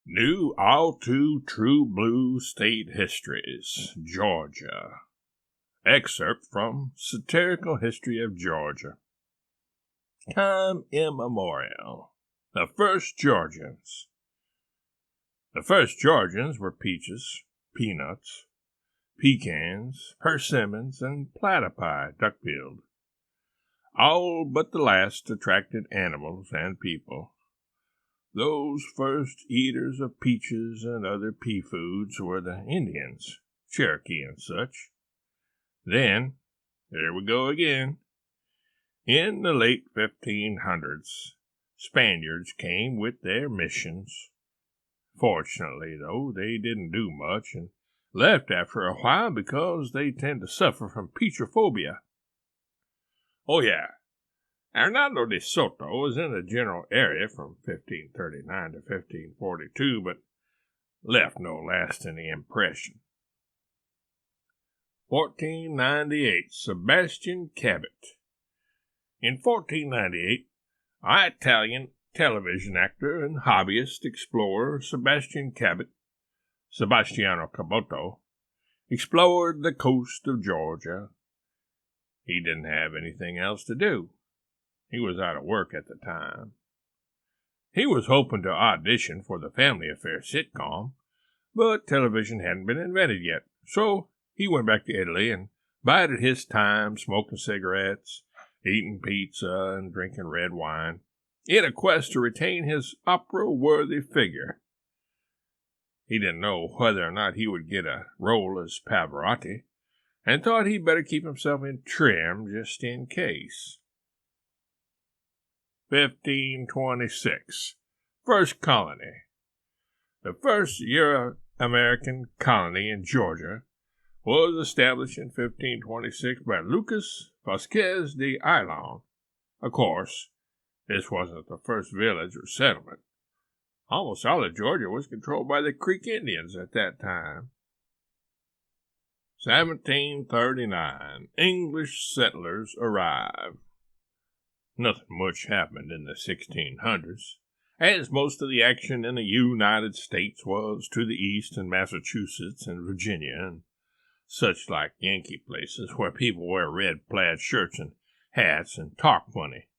New All Too True Blue State Histories, Georgia. Excerpt from Satirical History of Georgia. Time immemorial. The first Georgians. The first Georgians were peaches, peanuts, pecans, persimmons, and platypi duck-billed. All but the last attracted animals and people. Those first eaters of peaches and other pea foods were the Indians, Cherokee and such. Then, there we go again. In the late 1500s, Spaniards came with their missions. Fortunately, though, they didn't do much and left after a while because they tend to suffer from peachophobia. Oh yeah, Hernando de Soto was in the general area from 1539 to 1542, but left no lasting impression. 1498, Sebastian Cabot. In 1498, Italian television actor and hobbyist explorer Sebastiano Caboto, explored the coast of Georgia. He didn't have anything else to do. He was out of work at the time. He was hoping to audition for the Family Affair sitcom, but television hadn't been invented yet, so he went back to Italy and bided his time smoking cigarettes, eating pizza, and drinking red wine, in a quest to retain his opera-worthy figure. He didn't know whether or not he would get a role as Pavarotti, and thought he'd better keep himself in trim just in case. 1526. First colony. The first Euro-American colony in Georgia was established in 1526 by Lucas Vasquez de Ayllon. Of course, this wasn't the first village or settlement. Almost all of Georgia was controlled by the Creek Indians at that time. 1739. English settlers arrive. Nothing much happened in the 1600s, as most of the action in the United States was to the east in Massachusetts and Virginia and such like Yankee places where people wear red plaid shirts and hats and talk funny.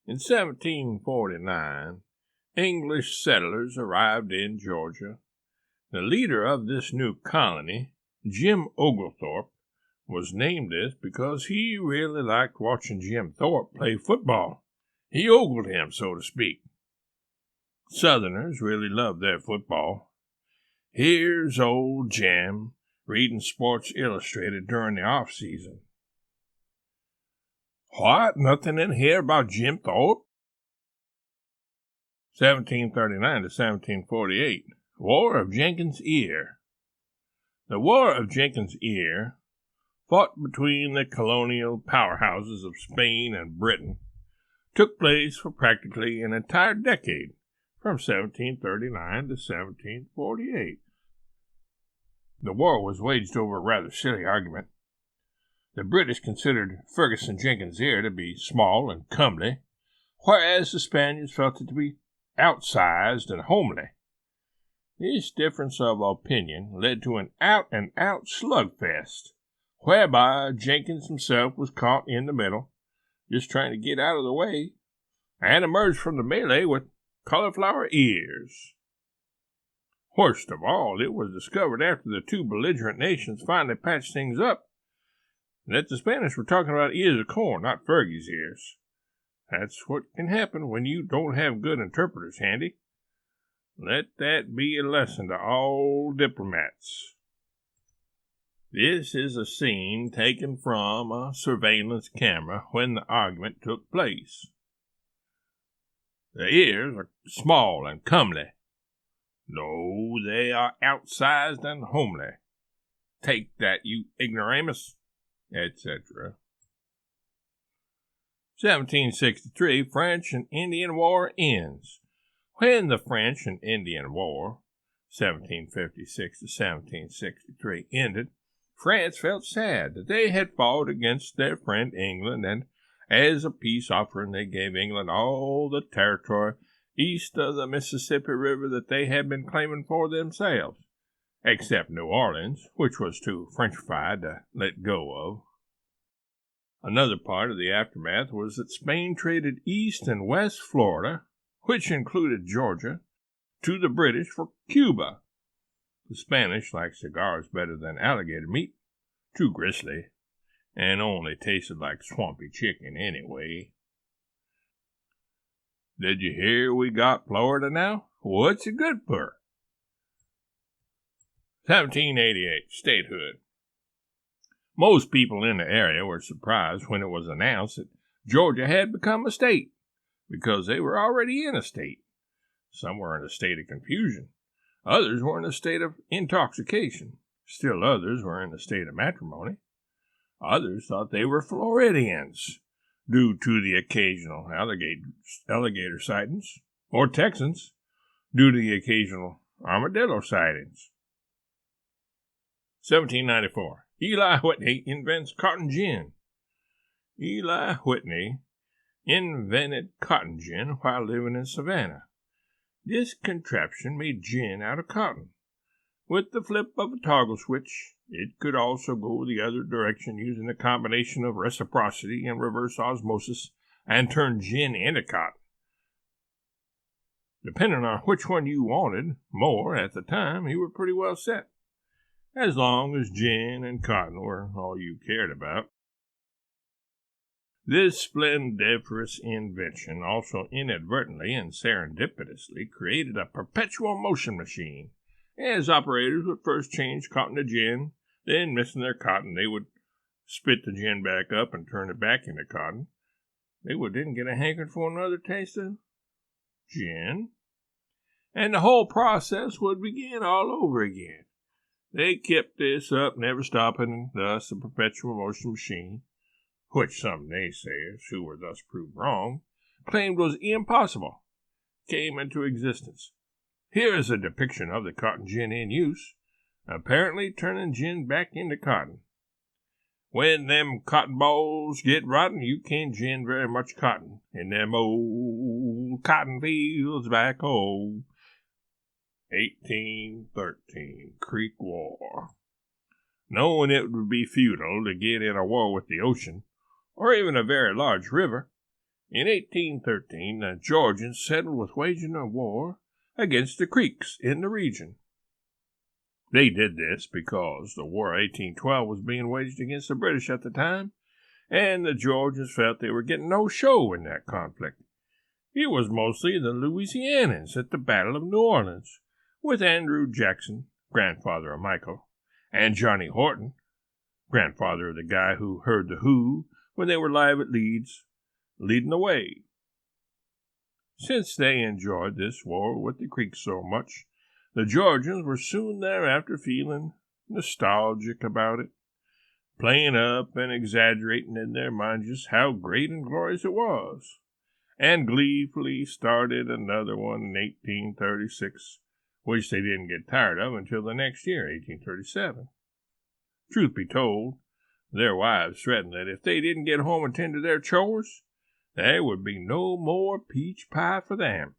In 1749, English settlers arrived in Georgia. The leader of this new colony, Jim Oglethorpe, was named this because he really liked watching Jim Thorpe play football. He ogled him, so to speak. Southerners really loved their football. Here's old Jim reading Sports Illustrated during the off-season. What? Nothing in here about Jim Thorpe? 1739 to 1748. War of Jenkins' Ear. The War of Jenkins' Ear, fought between the colonial powerhouses of Spain and Britain, took place for practically an entire decade, from 1739 to 1748. The war was waged over a rather silly argument. The British considered Ferguson Jenkins' Ear to be small and comely, whereas the Spaniards felt it to be outsized and homely. This difference of opinion led to an out-and-out slugfest, whereby Jenkins himself was caught in the middle, just trying to get out of the way, and emerged from the melee with cauliflower ears. Worst of all, it was discovered after the two belligerent nations finally patched things up that the Spanish were talking about ears of corn, not Fergie's ears. That's what can happen when you don't have good interpreters handy. Let that be a lesson to all diplomats. This is a scene taken from a surveillance camera when the argument took place. The ears are small and comely. No, they are outsized and homely. Take that, you ignoramus, etc. 1763, French and Indian War ends. When the French and Indian War, 1756 to 1763, ended, France felt sad that they had fought against their friend England, and as a peace offering they gave England all the territory east of the Mississippi River that they had been claiming for themselves, except New Orleans, which was too Frenchified to let go of. Another part of the aftermath was that Spain traded east and west Florida, which included Georgia, to the British for Cuba. The Spanish liked cigars better than alligator meat, too gristly, and only tasted like swampy chicken anyway. Did you hear we got Florida now? What's it good for? 1788, Statehood. Most people in the area were surprised when it was announced that Georgia had become a state, because they were already in a state. Some were in a state of confusion. Others were in a state of intoxication. Still others were in a state of matrimony. Others thought they were Floridians, due to the occasional alligator sightings, or Texans, due to the occasional armadillo sightings. 1794. Eli Whitney invents cotton gin. Eli Whitney invented cotton gin while living in Savannah. This contraption made gin out of cotton. With the flip of a toggle switch, it could also go the other direction using a combination of reciprocity and reverse osmosis and turn gin into cotton. Depending on which one you wanted more at the time, you were pretty well set, as long as gin and cotton were all you cared about. This splendiferous invention also inadvertently and serendipitously created a perpetual motion machine, as operators would first change cotton to gin, then missing their cotton, they would spit the gin back up and turn it back into cotton. They would then get a hankering for another taste of gin, and the whole process would begin all over again. They kept this up, never stopping, and thus a perpetual motion machine, which some naysayers, who were thus proved wrong, claimed was impossible, came into existence. Here is a depiction of the cotton gin in use, apparently turning gin back into cotton. When them cotton balls get rotten, you can't gin very much cotton in them old cotton fields back home. 1813, Creek War. Knowing it would be futile to get in a war with the ocean, or even a very large river, in 1813 the Georgians settled with waging a war against the Creeks in the region. They did this because the War of 1812 was being waged against the British at the time, and the Georgians felt they were getting no show in that conflict. It was mostly the Louisianians at the Battle of New Orleans, with Andrew Jackson, grandfather of Michael, and Johnny Horton, grandfather of the guy who heard the Who when they were live at Leeds, leading the way. Since they enjoyed this war with the Creeks so much, the Georgians were soon thereafter feeling nostalgic about it, playing up and exaggerating in their minds just how great and glorious it was, and gleefully started another one in 1836, which they didn't get tired of until the next year, 1837. Truth be told, their wives threatened that if they didn't get home and tend to their chores, there would be no more peach pie for them.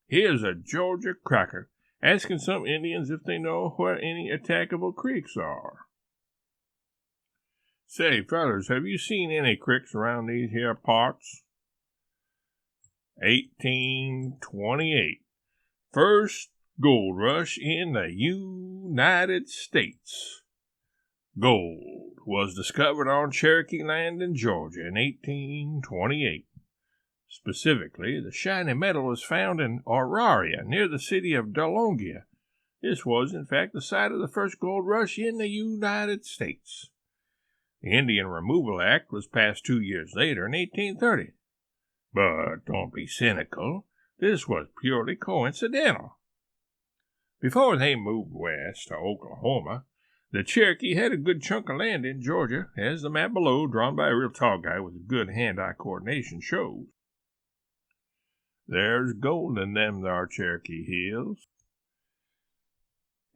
Here's a Georgia cracker asking some Indians if they know where any attackable creeks are. Say, fellas, have you seen any creeks around these here parts? 1828. First gold rush in the United States. Gold was discovered on Cherokee land in Georgia in 1828. Specifically, the shiny metal was found in Auraria, near the city of Delongia. This was, in fact, the site of the first gold rush in the United States. The Indian Removal Act was passed 2 years later in 1830. But don't be cynical. This was purely coincidental. Before they moved west to Oklahoma, the Cherokee had a good chunk of land in Georgia, as the map below, drawn by a real tall guy with good hand-eye coordination, shows. There's gold in them thar Cherokee hills.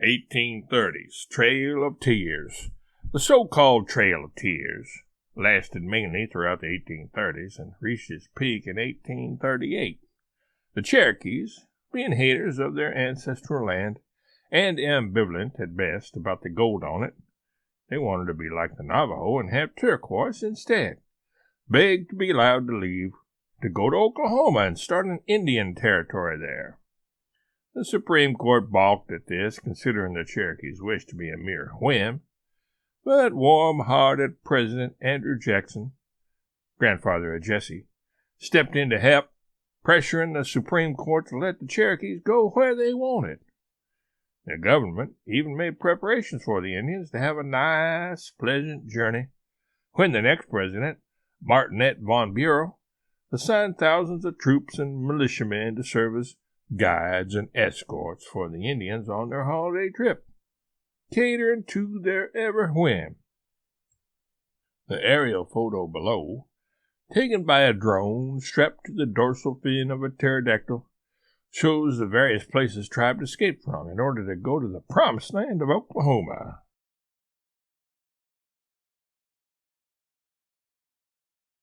1830s, Trail of Tears. The so-called Trail of Tears lasted mainly throughout the 1830s and reached its peak in 1838. The Cherokees, being haters of their ancestral land and ambivalent at best about the gold on it, they wanted to be like the Navajo and have turquoise instead, begged to be allowed to leave, to go to Oklahoma and start an Indian territory there. The Supreme Court balked at this, considering the Cherokees' wish to be a mere whim, but warm-hearted President Andrew Jackson, grandfather of Jesse, stepped in to help, pressuring the Supreme Court to let the Cherokees go where they wanted. The government even made preparations for the Indians to have a nice, pleasant journey when the next president, Martinet von Bureau, assigned thousands of troops and militiamen to serve as guides and escorts for the Indians on their holiday trip, catering to their every whim. The aerial photo below, taken by a drone strapped to the dorsal fin of a pterodactyl, shows the various places tribes escaped from in order to go to the promised land of Oklahoma.